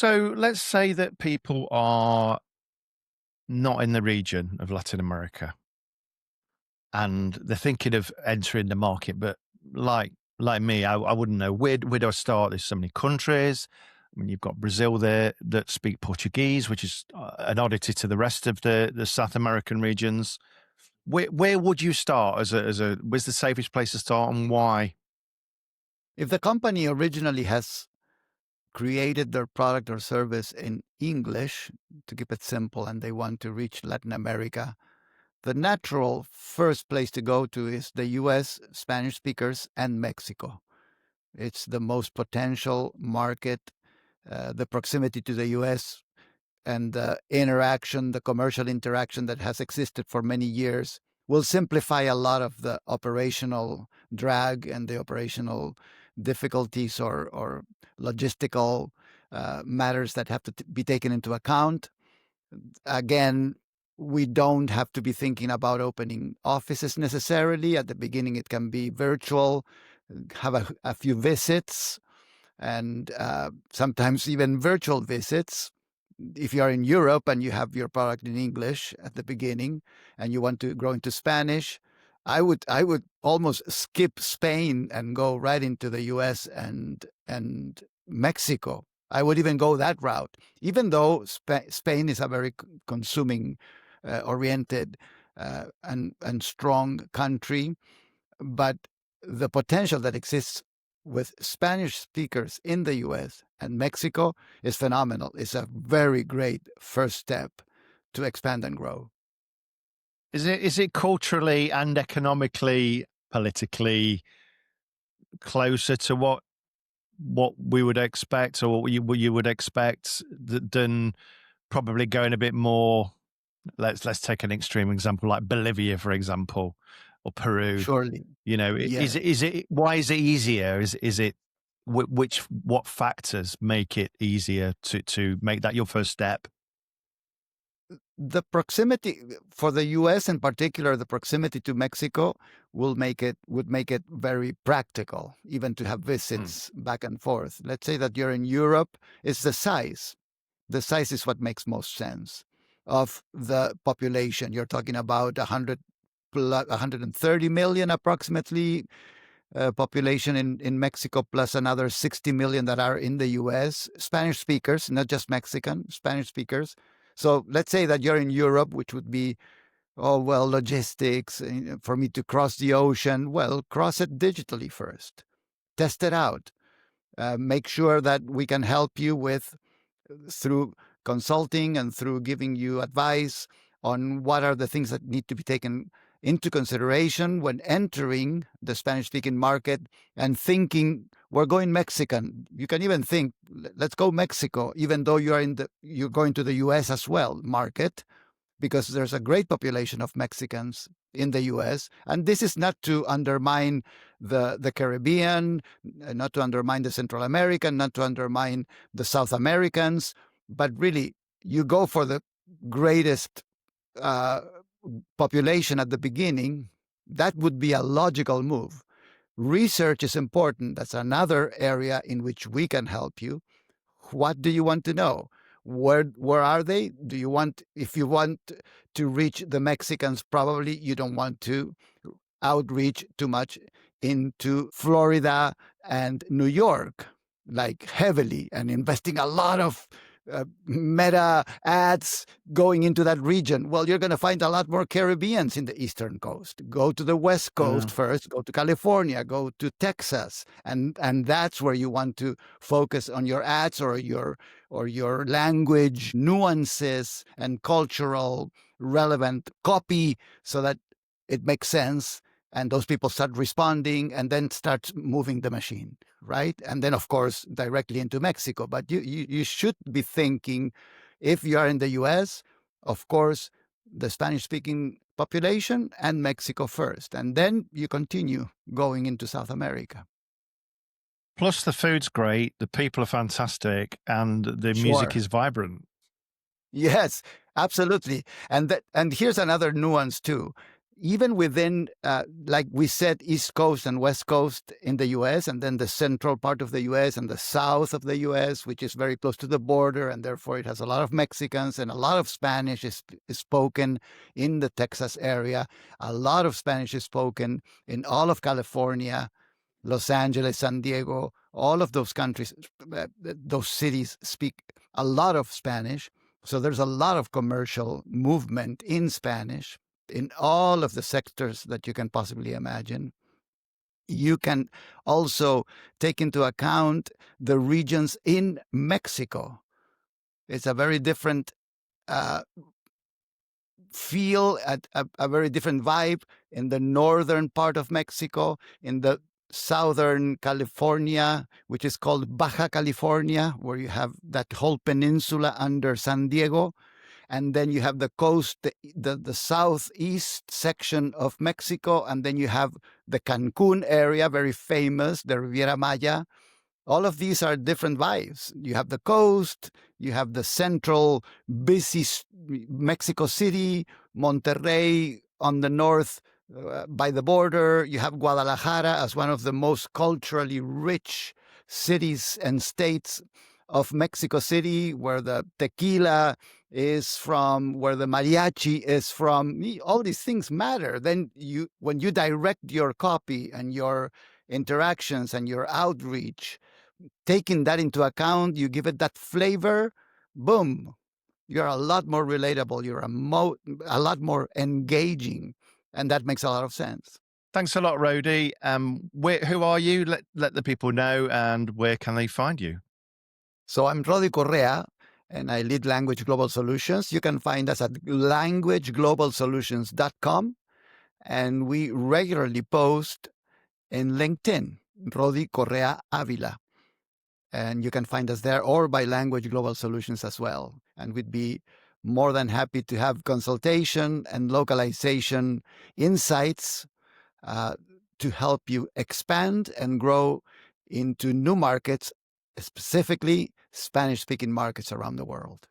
So let's say that people are not in the region of Latin America and they're thinking of entering the market, but like me, I wouldn't know where do I start? There's so many countries. I mean, you've got Brazil there that speak Portuguese, which is an oddity to the rest of the South American regions. Where would you start as a where's the safest place to start and why? If the company originally has created their product or service in English, to keep it simple, and they want to reach Latin America, the natural first place to go to is the US, Spanish speakers, and Mexico. It's the most potential market. The proximity to the US and the interaction, the commercial interaction that has existed for many years will simplify a lot of the operational drag and the operational difficulties or logistical matters that have to be taken into account. Again, we don't have to be thinking about opening offices necessarily. At the beginning, it can be virtual, have a few visits, and sometimes even virtual visits. If you are in Europe and you have your product in English at the beginning and you want to grow into Spanish, I would almost skip Spain and go right into the US and Mexico. I would even go that route, even though Spain is a very consuming oriented and strong country. But the potential that exists with Spanish speakers in the US and Mexico is phenomenal. It's a very great first step to expand and grow. Is it culturally and economically, politically closer to what we would expect or what you would expect than probably going a bit more. Let's take an extreme example like Bolivia, for example, or Peru. Surely. Is Yes. it why is it easier? Is it what factors make it easier to make that your first step? The proximity for the US in particular, the proximity to Mexico would make it very practical, even to have Hmm. visits back and forth. Let's say that you're in Europe, it's the size. The size is what makes most sense of the population. You're talking about 130 million approximately population in Mexico, plus another 60 million that are in the US, Spanish speakers, not just Mexican, Spanish speakers. So let's say that you're in Europe, which would be, oh, well, logistics, for me to cross the ocean. Well, cross it digitally first, test it out, make sure that we can help you with through consulting and through giving you advice on what are the things that need to be taken into consideration when entering the Spanish speaking market and thinking we're going Mexican. You can even think, let's go Mexico, even though you're going to the US as well market, because there's a great population of Mexicans in the US. And this is not to undermine the Caribbean, not to undermine the Central American, not to undermine the South Americans, but really you go for the greatest uh, population at the beginning. That would be a logical move. Research is important. That's another area in which we can help you. What do you want to know? Where are they? Do you want, if you want to reach the Mexicans, probably you don't want to outreach too much into Florida and New York, like heavily and investing a lot of meta ads going into that region. Well, you're going to find a lot more Caribbeans in the Eastern Coast. Go to the West Yeah. Coast first, go to California, go to Texas. And that's where you want to focus on your ads or your language nuances and cultural relevant copy so that it makes sense and those people start responding and then start moving the machine, right? And then of course directly into Mexico. But you should be thinking, if you are in the US, of course the Spanish speaking population and Mexico first, and then you continue going into South America. Plus, the food's great, the people are fantastic, and the music Sure. is vibrant. Yes, absolutely. And here's another nuance too. even within, like we said, East Coast and West Coast in the US, and then the central part of the US and the south of the US, which is very close to the border, and therefore it has a lot of Mexicans, and a lot of Spanish is spoken in the Texas area. A lot of Spanish is spoken in all of California, Los Angeles, San Diego, all of those countries, those cities speak a lot of Spanish. So there's a lot of commercial movement in Spanish in all of the sectors that you can possibly imagine. You can also take into account the regions in Mexico. It's a very different feel, a very different vibe in the northern part of Mexico, in the southern California, which is called Baja California, where you have that whole peninsula under San Diego. And then you have the coast, the southeast section of Mexico, and then you have the Cancun area, very famous, the Riviera Maya. All of these are different vibes. You have the coast, you have the central busy Mexico City, Monterrey on the north by the border. You have Guadalajara as one of the most culturally rich cities and states of Mexico City, where the tequila is from, where the mariachi is from. All these things matter. Then when you direct your copy and your interactions and your outreach, taking that into account, you give it that flavor, boom, you're a lot more relatable. You're a lot more engaging. And that makes a lot of sense. Thanks a lot, Rody. Who are you? Let the people know, and where can they find you? So I'm Rody Correa, and I lead Language Global Solutions. You can find us at languageglobalsolutions.com, and we regularly post in LinkedIn, Rody Correa Avila. And you can find us there, or by Language Global Solutions as well. And we'd be more than happy to have consultation and localization insights to help you expand and grow into new markets, specifically Spanish-speaking markets around the world.